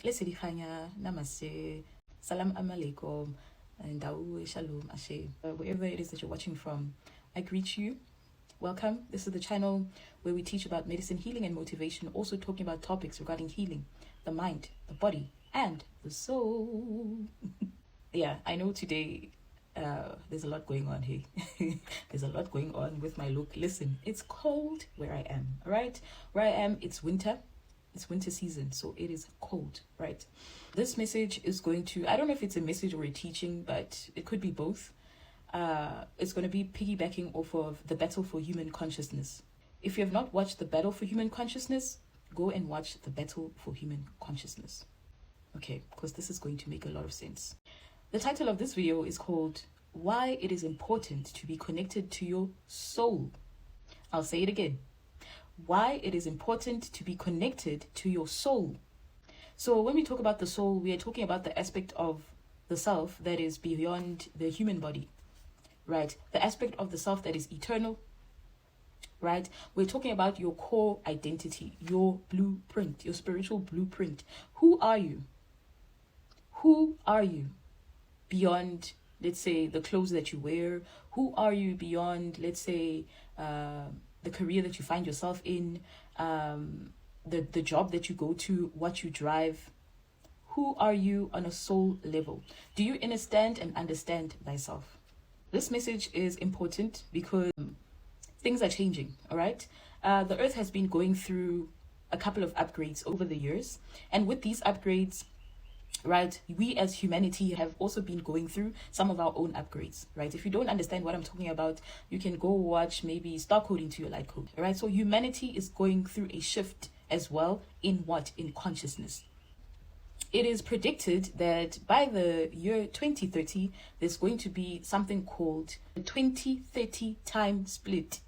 Lesedikhanya, namaste, salam alaikum, and shalom ashe. Wherever it is that you're watching from, I greet you. Welcome. This is the channel where we teach about medicine, healing, and motivation, also talking about topics regarding healing, the mind, the body, and the soul. Yeah, I know today there's a lot going on here. There's a lot going on with my look. Listen, it's cold where I am, all right? Where I am, it's winter. It's winter season, so it is cold, right? This message is going to, I don't know if it's a message or a teaching, but it could be both. It's going to be piggybacking off of the Battle for Human Consciousness. If you have not watched the Battle for Human Consciousness, go and watch the Battle for Human Consciousness. Okay, because this is going to make a lot of sense. The title of this video is called Why It Is Important to Be Connected to Your Soul. I'll say it again. Why it is important to be connected to your soul. So when we talk about the soul, we are talking about the aspect of the self that is beyond the human body, right? The aspect of the self that is eternal, right? We're talking about your core identity, your blueprint, your spiritual blueprint. Who are you? Who are you beyond, let's say, the clothes that you wear? Who are you beyond, let's say, the career that you find yourself in, the job that you go to, what you drive? Who are you on a soul level? Do you understand and understand thyself? This message is important because things are changing, all right? The earth has been going through a couple of upgrades over the years. And with these upgrades, right, we as humanity have also been going through some of our own upgrades, right? If you don't understand what I'm talking about, you can go watch maybe Star Code into your light code, right? So humanity is going through a shift as well in what? In consciousness. It is predicted that by the year 2030, there's going to be something called the 2030 time split.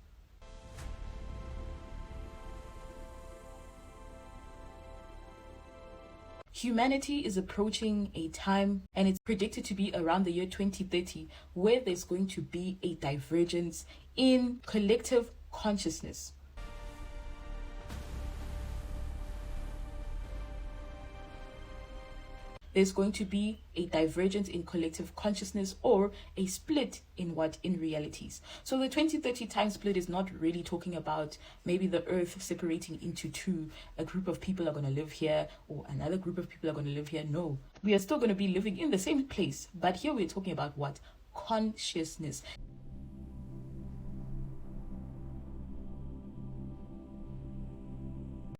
Humanity is approaching a time, and it's predicted to be around the year 2030, where there's going to be a divergence in collective consciousness. There's going to be a divergence in collective consciousness, or a split in what? In realities. So the 2030 time split is not really talking about maybe the earth separating into two. A group of people are going to live here, or another group of people are going to live here. No, we are still going to be living in the same place. But here we're talking about what? Consciousness.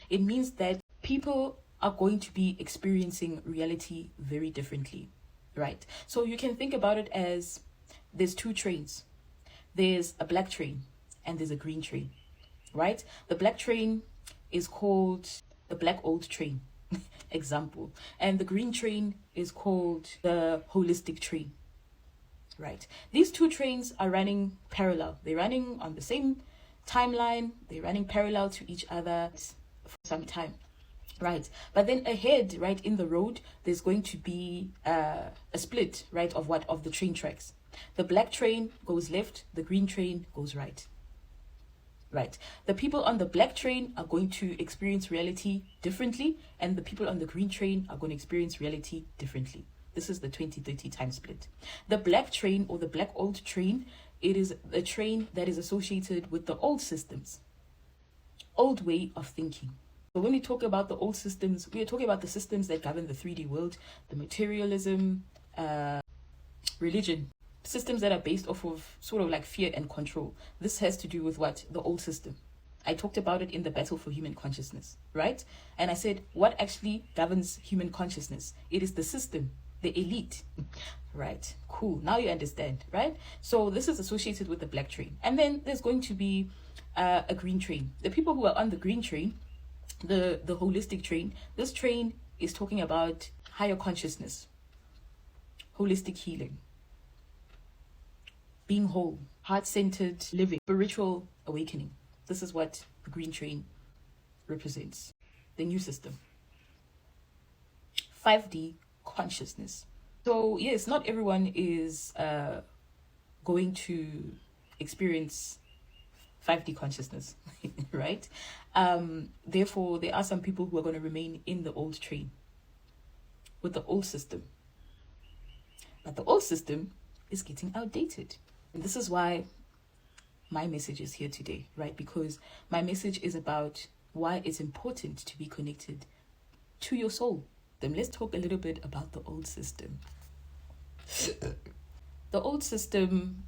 It means that people are going to be experiencing reality very differently, right? So you can think about it as there's two trains. There's a black train and there's a green train, right? The black train is called the black old train, example. And the green train is called the holistic train, right? These two trains are running parallel. They're running on the same timeline. They're running parallel to each other for some time. Right, but then ahead, right, in the road, there's going to be a split, right, of what? Of the train tracks. The black train goes left, the green train goes right. Right, the people on the black train are going to experience reality differently, and the people on the green train are going to experience reality differently. This is the 2030 time split. The black train, or the black old train, it is a train that is associated with the old systems, old way of thinking. So when we talk about the old systems, we are talking about the systems that govern the 3D world, the materialism, religion, systems that are based off of sort of like fear and control. This has to do with what? The old system. I talked about it in the Battle for Human Consciousness, right? And I said, what actually governs human consciousness? It is the system, the elite. Right, cool. Now you understand, right? So this is associated with the black train. And then there's going to be a green train. The people who are on the green train, the holistic train, this train is talking about higher consciousness, holistic healing, being whole, heart-centered living, spiritual awakening. This is what the green train represents. The new system, 5D consciousness. So yes, not everyone is going to experience 5D consciousness, right? Therefore, there are some people who are going to remain in the old train, with the old system. But the old system is getting outdated. And this is why my message is here today, right? Because my message is about why it's important to be connected to your soul. Then let's talk a little bit about the old system. The old system,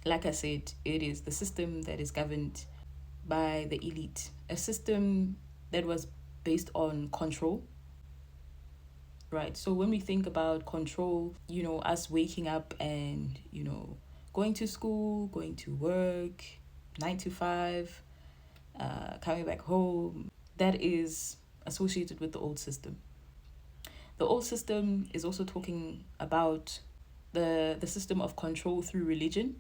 like I said, it is the system that is governed by the elite, a system that was based on control, right? So when we think about control, us waking up and, going to school, going to work, 9 to 5, coming back home, that is associated with the old system. The old system is also talking about the system of control through religion.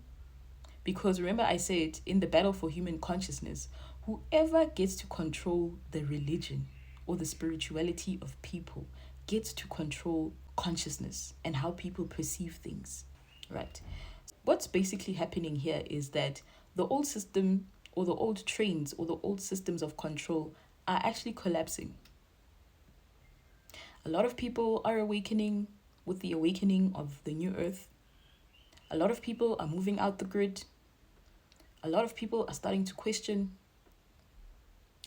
Because remember I said, in the battle for human consciousness, whoever gets to control the religion or the spirituality of people gets to control consciousness and how people perceive things, right? What's basically happening here is that the old system or the old trains or the old systems of control are actually collapsing. A lot of people are awakening with the awakening of the new earth. A lot of people are moving out the grid. A lot of people are starting to question.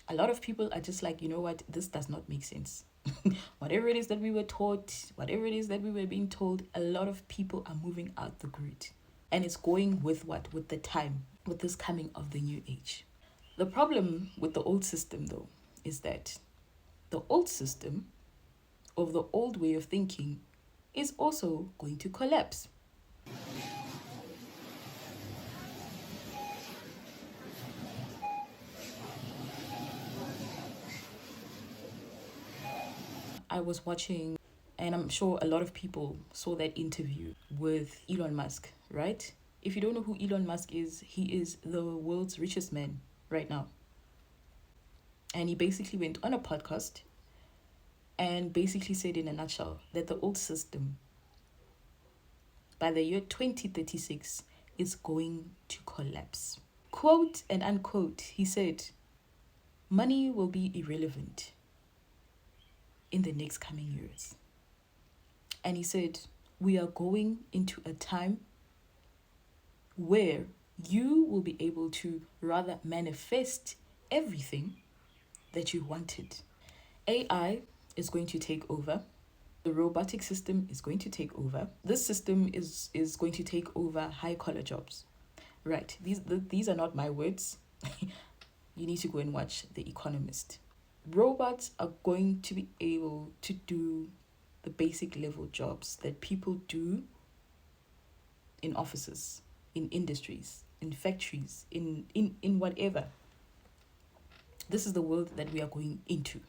A lot of people are just like, you know what, this does not make sense. Whatever it is that we were taught, whatever it is that we were being told, a lot of people are moving out the grid. And it's going with what? With the time, with this coming of the new age. The problem with the old system, though, is that the old system of the old way of thinking is also going to collapse. I was watching, and I'm sure a lot of people saw that interview with Elon Musk, right? If you don't know who Elon Musk is, he is the world's richest man right now. And he basically went on a podcast and basically said in a nutshell that the old system, by the year 2036, is going to collapse. Quote and unquote, he said, money will be irrelevant in the next coming years. And he said, we are going into a time where you will be able to rather manifest everything that you wanted. AI is going to take over. The robotic system is going to take over. This system is going to take over high-collar jobs. Right. These are not my words. You need to go and watch The Economist. Robots are going to be able to do the basic level jobs that people do in offices, in industries, in factories, in whatever. This is the world that we are going into.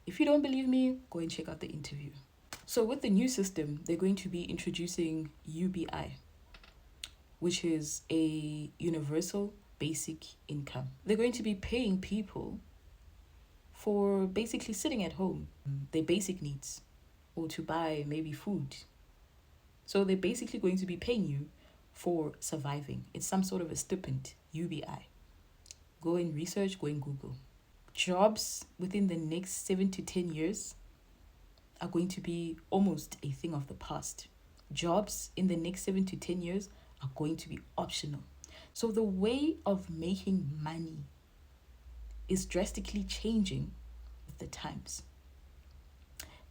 If you don't believe me, go and check out the interview. So with the new system, they're going to be introducing UBI, which is a universal basic income. They're going to be paying people for basically sitting at home, their basic needs, or to buy maybe food. So they're basically going to be paying you for surviving. It's some sort of a stipend, UBI. Go and research, go and Google. Jobs within the next 7 to 10 years are going to be almost a thing of the past. Jobs in the next 7 to 10 years are going to be optional. So the way of making money is drastically changing with the times.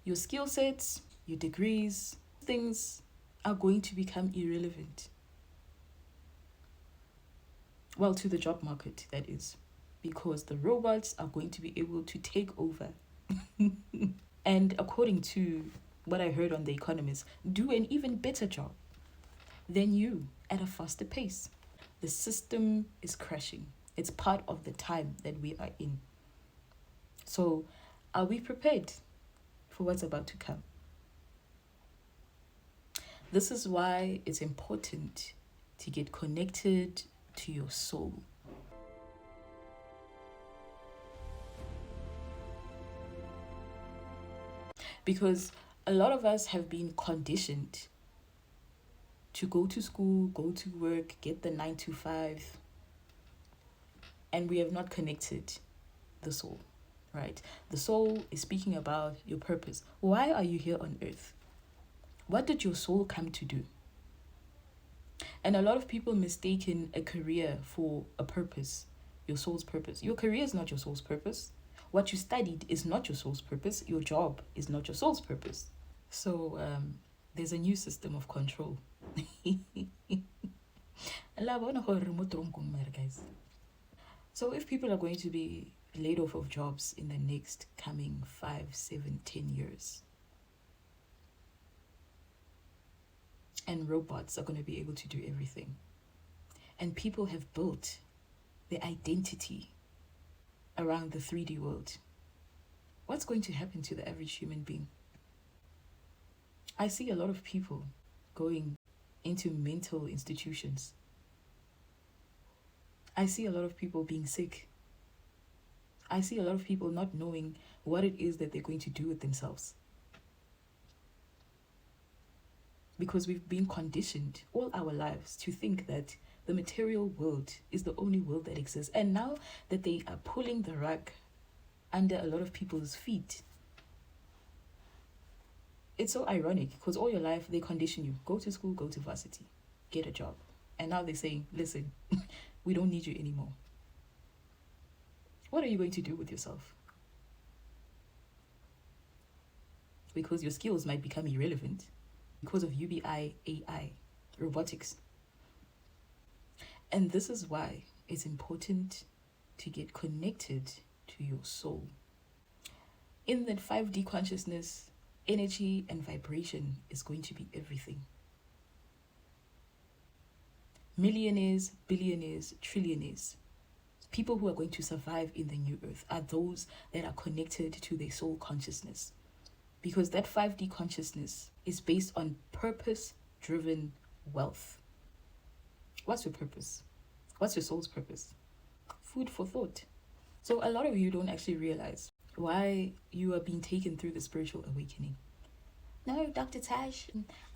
Your skill sets, your degrees, things are going to become irrelevant. Well, to the job market, that is, because the robots are going to be able to take over. And according to what I heard on The Economist, do an even better job than you at a faster pace. The system is crashing. It's part of the time that we are in. So, are we prepared for what's about to come? This is why it's important to get connected to your soul. Because a lot of us have been conditioned to go to school, go to work, get the 9 to 5, and we have not connected the soul. right? The soul is speaking about your purpose. Why are you here on earth? What did your soul come to do? And a lot of people mistaken a career for a purpose, your soul's purpose. Your career is not your soul's purpose. What you studied is not your soul's purpose. Your job is not your soul's purpose. So there's a new system of control. Guys. So if people are going to be laid off of jobs in the next coming 5, 7, 10 years, and robots are going to be able to do everything, and people have built their identity around the 3D world, what's going to happen to the average human being? I see a lot of people going into mental institutions. I see a lot of people being sick. I see a lot of people not knowing what it is that they're going to do with themselves. Because we've been conditioned all our lives to think that the material world is the only world that exists. And now that they are pulling the rug under a lot of people's feet, it's so ironic because all your life they condition you. Go to school, go to varsity, get a job. And now they're saying, listen, we don't need you anymore. What are you going to do with yourself? Because your skills might become irrelevant because of UBI, AI, robotics. And this is why it's important to get connected to your soul. In that 5D consciousness, energy and vibration is going to be everything. Millionaires, billionaires, trillionaires, people who are going to survive in the new earth are those that are connected to their soul consciousness. Because that 5D consciousness is based on purpose-driven wealth. What's your purpose? What's your soul's purpose? Food for thought. So a lot of you don't actually realize why you are being taken through the spiritual awakening. No, Dr. Tash,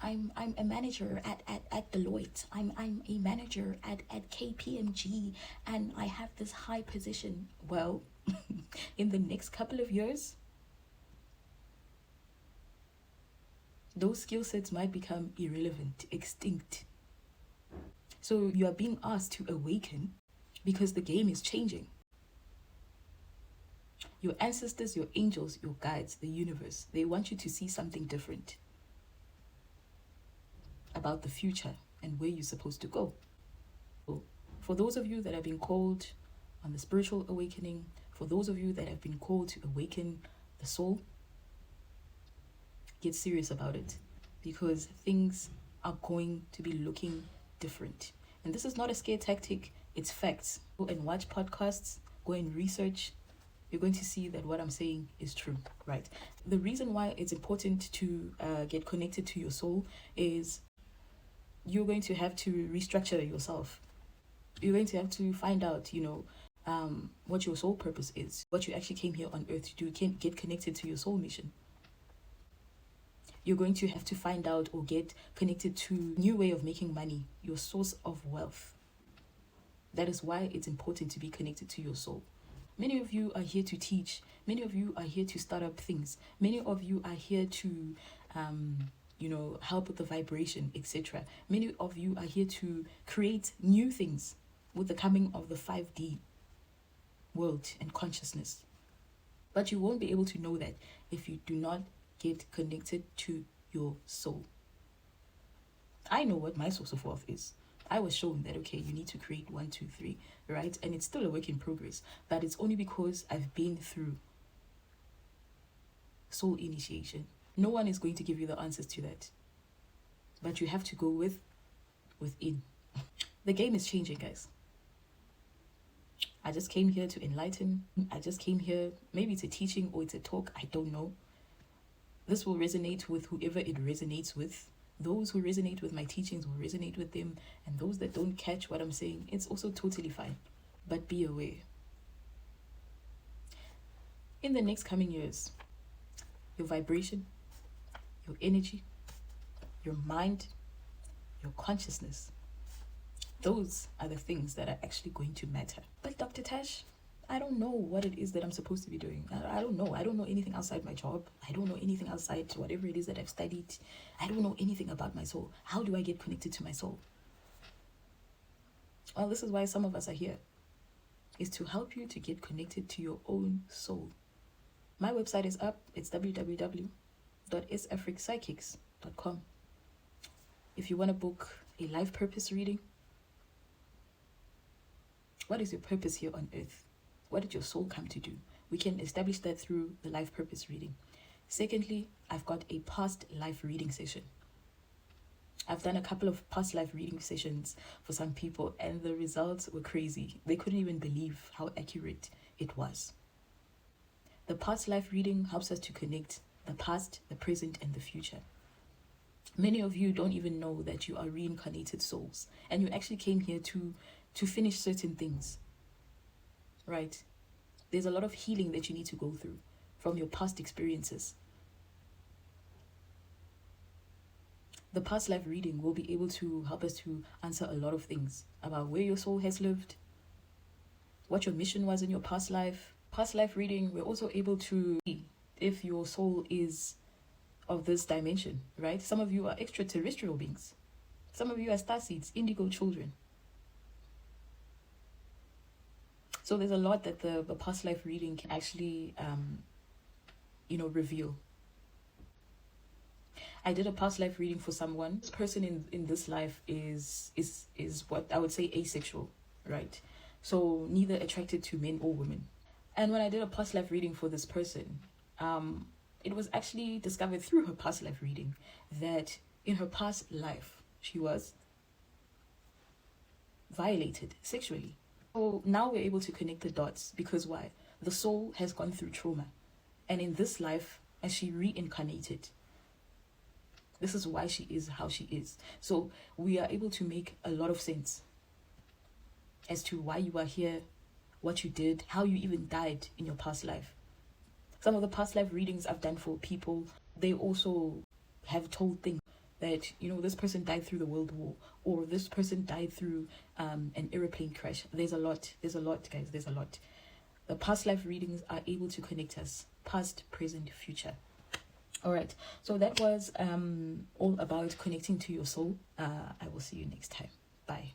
I'm a manager at Deloitte. I'm a manager at KPMG, and I have this high position. Well, in the next couple of years, those skill sets might become irrelevant, extinct. So you are being asked to awaken because the game is changing. Your ancestors, your angels, your guides, the universe, they want you to see something different about the future and where you're supposed to go. So for those of you that have been called on the spiritual awakening, for those of you that have been called to awaken the soul, get serious about it because things are going to be looking different. And this is not a scare tactic, it's facts. Go and watch podcasts, go and research. You're going to see that what I'm saying is true, right? The reason why it's important to get connected to your soul is you're going to have to restructure yourself. You're going to have to find out, what your soul purpose is, what you actually came here on earth to do. You can't get connected to your soul mission. You're going to have to find out or get connected to a new way of making money, your source of wealth. That is why it's important to be connected to your soul. Many of you are here to teach. Many of you are here to start up things. Many of you are here to, help with the vibration, etc. Many of you are here to create new things with the coming of the 5D world and consciousness. But you won't be able to know that if you do not get connected to your soul. I know what my source of wealth is. I was shown that, okay, you need to create 1, 2, 3, right? And it's still a work in progress, but it's only because I've been through soul initiation. No one is going to give you the answers to that, but you have to go within. The game is changing, guys. I just came here to enlighten. I just came here, maybe it's a teaching or it's a talk, I don't know. This will resonate with whoever it resonates with. Those who resonate with my teachings will resonate with them, and those that don't catch what I'm saying, it's also totally fine. But be aware. In the next coming years, your vibration, your energy, your mind, your consciousness, those are the things that are actually going to matter. But Dr. Tash, I don't know what it is that I'm supposed to be doing. I don't know. I don't know anything outside my job. I don't know anything outside whatever it is that I've studied. I don't know anything about my soul. How do I get connected to my soul? Well, this is why some of us are here, is to help you to get connected to your own soul. My website is up. It's www.safricpsychics.com. If you want to book a life purpose reading, what is your purpose here on earth? What did your soul come to do? We can establish that through the life purpose reading. Secondly, I've got a past life reading session. I've done a couple of past life reading sessions for some people, and the results were crazy. They couldn't even believe how accurate it was. The past life reading helps us to connect the past, the present, and the future. Many of you don't even know that you are reincarnated souls, and you actually came here to finish certain things, right? There's a lot of healing that you need to go through from your past experiences. The past life reading will be able to help us to answer a lot of things about where your soul has lived, what your mission was in your past life. Past life reading, we're also able to see if your soul is of this dimension, right? Some of you are extraterrestrial beings. Some of you are starseeds, indigo children. So there's a lot that the past life reading can actually, reveal. I did a past life reading for someone. This person in this life is what I would say asexual, right? So neither attracted to men or women. And when I did a past life reading for this person, it was actually discovered through her past life reading that in her past life, she was violated sexually. So now we're able to connect the dots because why? The soul has gone through trauma. And in this life, as she reincarnated, this is why she is how she is. So we are able to make a lot of sense as to why you are here, what you did, how you even died in your past life. Some of the past life readings I've done for people, they also have told things that, this person died through the World War, or this person died through an airplane crash. There's a lot, guys, there's a lot. The past life readings are able to connect us, past, present, future. All right, so that was all about connecting to your soul. I will see you next time. Bye.